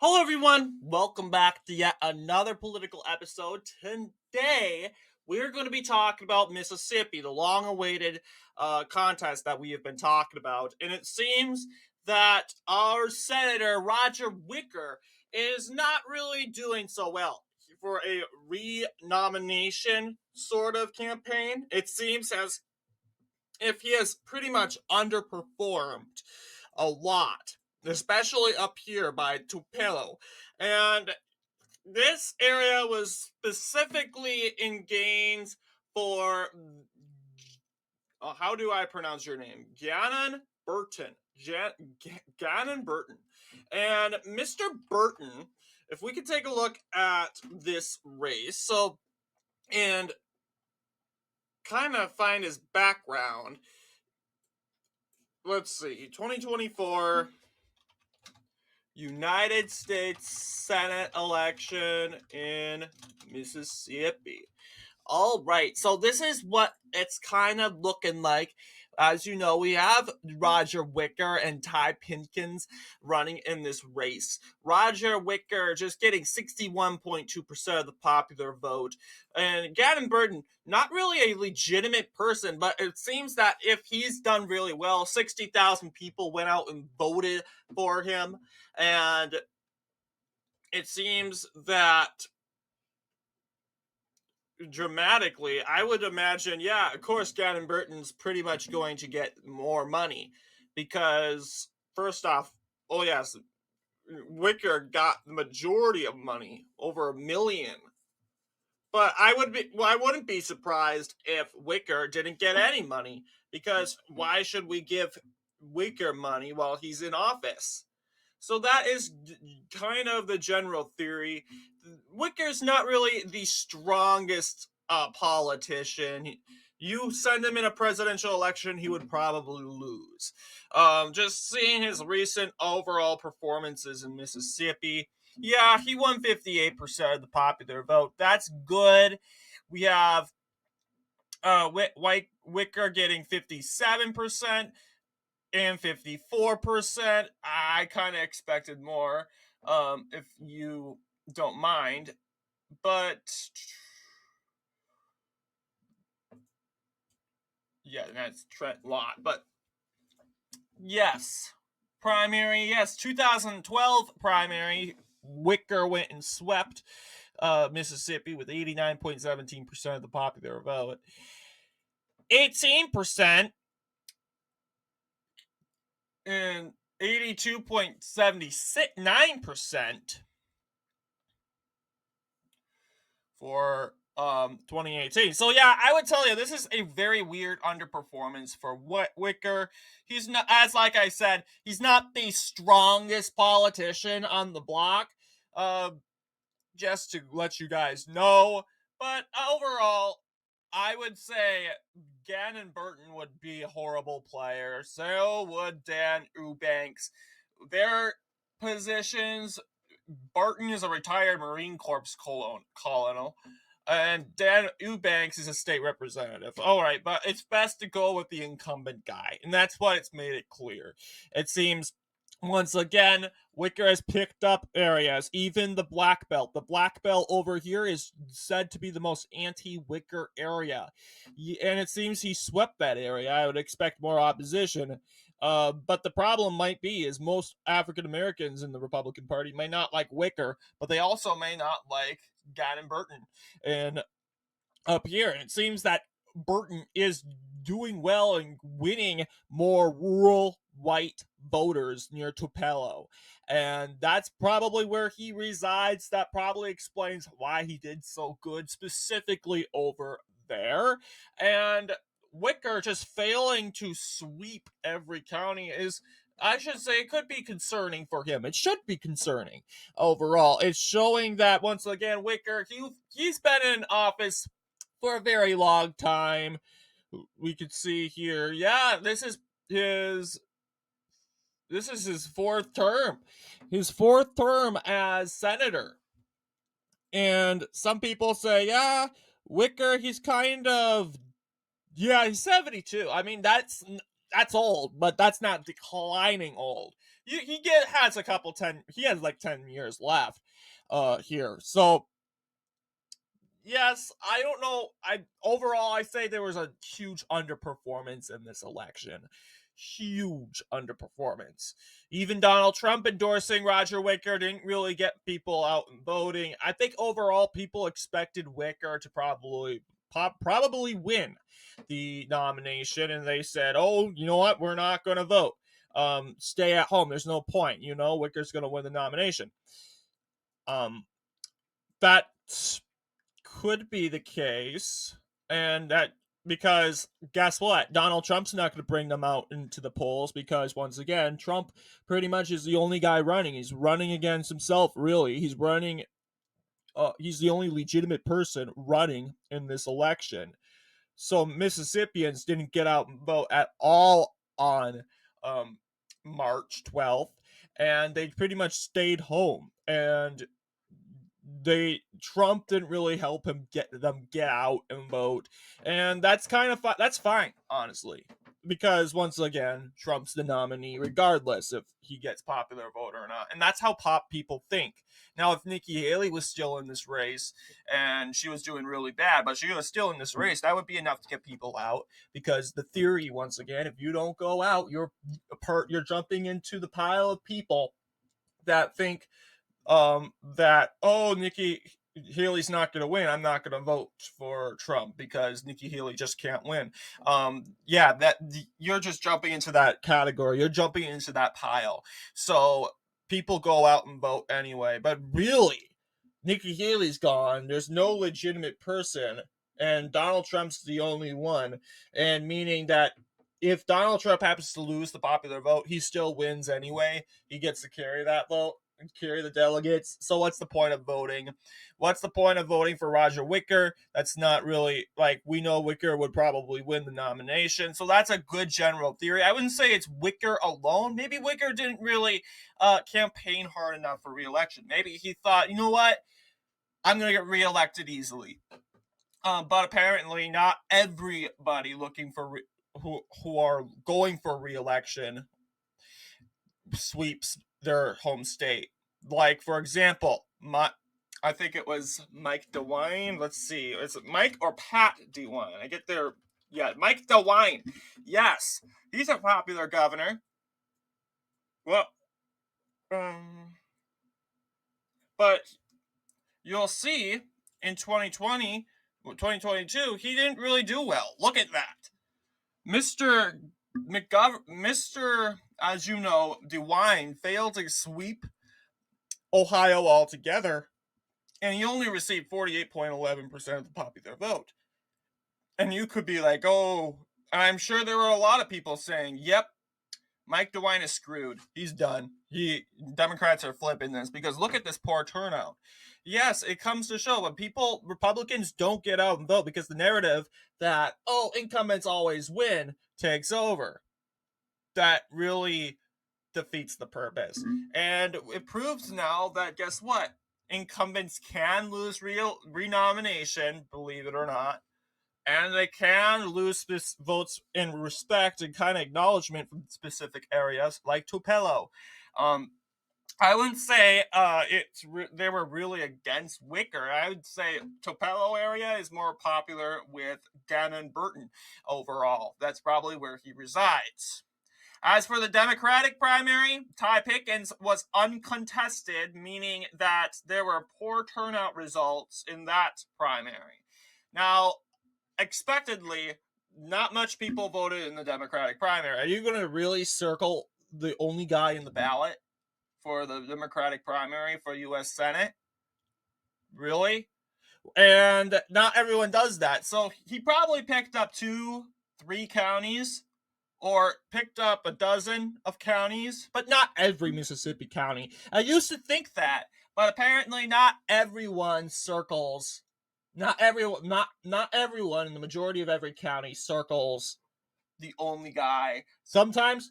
Hello, everyone. Welcome back to yet another political episode. Today, we're going to be talking about Mississippi, the long awaited contest that we have been talking about. And it seems that our Senator Roger Wicker is not really doing so well for a renomination sort of campaign. It seems as if he has pretty much underperformed a lot, especially up here by Tupelo. And this area was specifically in gains for how do I pronounce your name? Gannon Burton. Gannon Burton. And Mr. Burton, if we could take a look at this race, and kind of find his background. Let's see, 2024 United States Senate election in Mississippi. All right, so this is what it's kind of looking like. As you know, we have Roger Wicker and Ty Pinkins running in this race. Roger Wicker just getting 61.2% of the popular vote. And Gavin Burton, not really a legitimate person, but it seems that if he's done really well, 60,000 people went out and voted for him. And it seems that dramatically, I would imagine, yeah, of course, Gavin Burton's pretty much going to get more money because, first off, oh, yes, Wicker got the majority of money, over 1 million. But I wouldn't be surprised if Wicker didn't get any money because why should we give Wicker money while he's in office? So that is kind of the general theory. Wicker's not really the strongest politician. You send him in a presidential election, he would probably lose. Just seeing his recent overall performances in Mississippi, yeah, he won 58% of the popular vote. That's good. We have Wicker getting 57% and 54%. I kind of expected more, if you don't mind. But yeah, that's Trent Lott. But yes, primary, yes, 2012 primary. Wicker went and swept Mississippi with 89.17% of the popular vote. 18% and 82.79% for 2018. So yeah, I would tell you this is a very weird underperformance for Wicker. He's not, as like I said, he's not the strongest politician on the block. Uh, just to let you guys know, but overall, I would say Gannon Burton would be a horrible player. So would Dan Eubanks. Their positions, Barton is a retired Marine Corps colonel, and Dan Eubanks is a state representative. All right, but it's best to go with the incumbent guy, and that's what it's made it clear. It seems once again, Wicker has picked up areas, even the Black Belt. The Black Belt over here is said to be the most anti-Wicker area, and it seems he swept that area. I would expect more opposition. But the problem might be is most African Americans in the Republican Party may not like Wicker, but they also may not like Gannon Burton. And up here, and it seems that Burton is doing well and winning more rural white voters near Tupelo. And that's probably where he resides. That probably explains why he did so good specifically over there. And Wicker just failing to sweep every county is, I should say, it could be concerning for him. It should be concerning overall. It's showing that once again, Wicker, he's been in office for a very long time. We could see here, yeah, this is his fourth term. His fourth term as senator. And some people say, yeah, Wicker, he's kind of, yeah, he's 72. I mean, that's old, but that's not declining old. has a couple 10. He has like 10 years left, here. So yes, I don't know. I say there was a huge underperformance in this election. Huge underperformance. Even Donald Trump endorsing Roger Wicker didn't really get people out and voting. I think overall people expected Wicker to probably win the nomination, and they said, "Oh, you know what? We're not going to vote. Stay at home. There's no point. Wicker's going to win the nomination." Um, that could be the case, and that because guess what? Donald Trump's not going to bring them out into the polls because once again, Trump pretty much is the only guy running. He's running against himself, really. He's running. He's the only legitimate person running in this election. So Mississippians didn't get out and vote at all on um, March 12th, and they pretty much stayed home. And Trump didn't really help them get out and vote, and that's kind of that's fine, honestly, because once again Trump's the nominee regardless if he gets popular vote or not, and that's how people think. Now if Nikki Haley was still in this race and she was doing really bad but she was still in this race, that would be enough to get people out, because the theory, once again, if you don't go out, you're jumping into the pile of people that think that, oh, Nikki Haley's not going to win, I'm not going to vote for Trump because Nikki Haley just can't win. Yeah, that you're just jumping into that category. You're jumping into that pile. So people go out and vote anyway. But really, Nikki Haley's gone. There's no legitimate person, and Donald Trump's the only one. And meaning that if Donald Trump happens to lose the popular vote, he still wins anyway. He gets to carry that vote and carry the delegates. So what's the point of voting? What's the point of voting for Roger Wicker? That's not really, like, we know Wicker would probably win the nomination. So that's a good general theory. I wouldn't say it's Wicker alone. Maybe Wicker didn't really campaign hard enough for re-election. Maybe he thought, you know what? I'm going to get re-elected easily. But apparently not everybody looking for who are going for re-election sweeps their home state. Like, for example, I think it was Mike DeWine. Let's see, is it Mike or Pat DeWine? I get there. Yeah, Mike DeWine. Yes, he's a popular governor. Well, but you'll see in 2022, he didn't really do well. Look at that. Mr. As you know, DeWine failed to sweep Ohio altogether, and he only received 48.11% of the popular vote. And you could be like, oh, I'm sure there were a lot of people saying, yep, Mike DeWine is screwed. He's done. Democrats are flipping this because look at this poor turnout. Yes, it comes to show when Republicans don't get out and vote because the narrative that, oh, incumbents always win takes over. That really defeats the purpose. And it proves now that, guess what? Incumbents can lose renomination, believe it or not, and they can lose votes in respect and kind of acknowledgement from specific areas like Tupelo. I wouldn't say they were really against Wicker. I would say Tupelo area is more popular with Gannon Burton overall. That's probably where he resides. As for the Democratic primary, Ty Pickens was uncontested, meaning that there were poor turnout results in that primary. Now, expectedly, not much people voted in the Democratic primary. Are you going to really circle the only guy in the ballot for the Democratic primary for U.S. Senate? Really? And not everyone does that. So he probably picked up 2-3 counties, or picked up a dozen of counties, but not every Mississippi county. I used to think that, but apparently not everyone circles. Not everyone in the majority of every county circles the only guy. Sometimes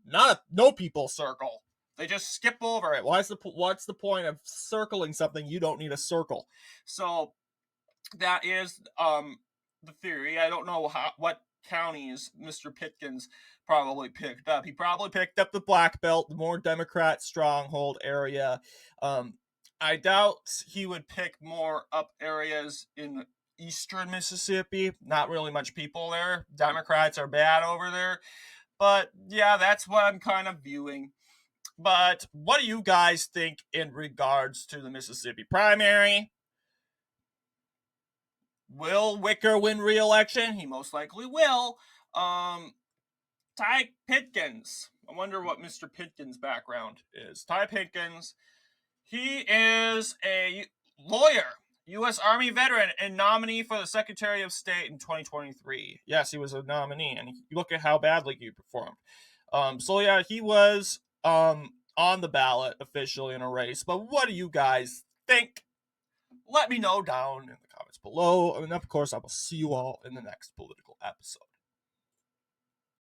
no people circle. They just skip over it. What's the point of circling something you don't need to circle? So that is the theory. I don't know what counties Mr. Pitkins probably picked up. He probably picked up the Black Belt, the more Democrat stronghold area. I doubt he would pick more up areas in eastern Mississippi. Not really much people there. Democrats are bad over there. But yeah, that's what I'm kind of viewing. But what do you guys think in regards to the Mississippi primary? Will Wicker win re-election? He most likely will. Ty Pitkins. I wonder what Mr. Pitkins' background is. Ty Pitkins, he is a lawyer, U.S. Army veteran, and nominee for the Secretary of State in 2023. Yes, he was a nominee, and look at how badly he performed. So yeah, he was on the ballot officially in a race. But what do you guys think? Let me know down in the comments below. And of course, I will see you all in the next political episode.